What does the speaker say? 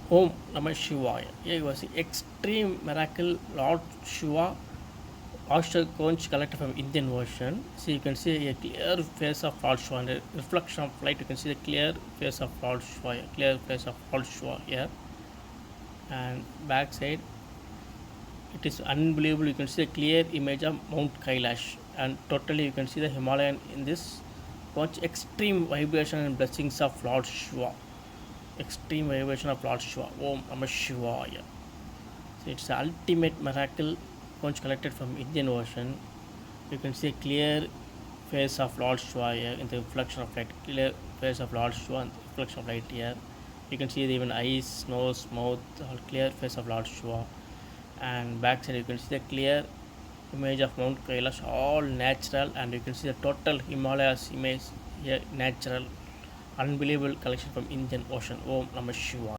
Om Namaha Shivaya. Here you see extreme miracle Lord Shiva oyster conch collected from Indian version. So you can see a clear face of Lord Shiva and a reflection of light. You can see the clear face of Lord Shiva, clear face of Lord Shiva here. And back side, it is unbelievable. You can see a clear image of Mount Kailash, and totally you can see the Himalayan in this conch. Extreme vibration and blessings of Lord Shiva. Extreme vibration of Lord Shiva. Om Namah Shivaya. So it's the ultimate miracle conch collected from Indian version. You can see a clear face of Lord Shiva here in the reflection of light. Clear face of Lord Shiva and the reflection of light here. You can see even eyes, nose, mouth, all clear face of Lord Shiva. And backside you can see the clear image of Mount Kailash, all natural, and you can see the total Himalayas image here, natural, unbelievable collection from Indian Ocean. Om Namah Shivaya.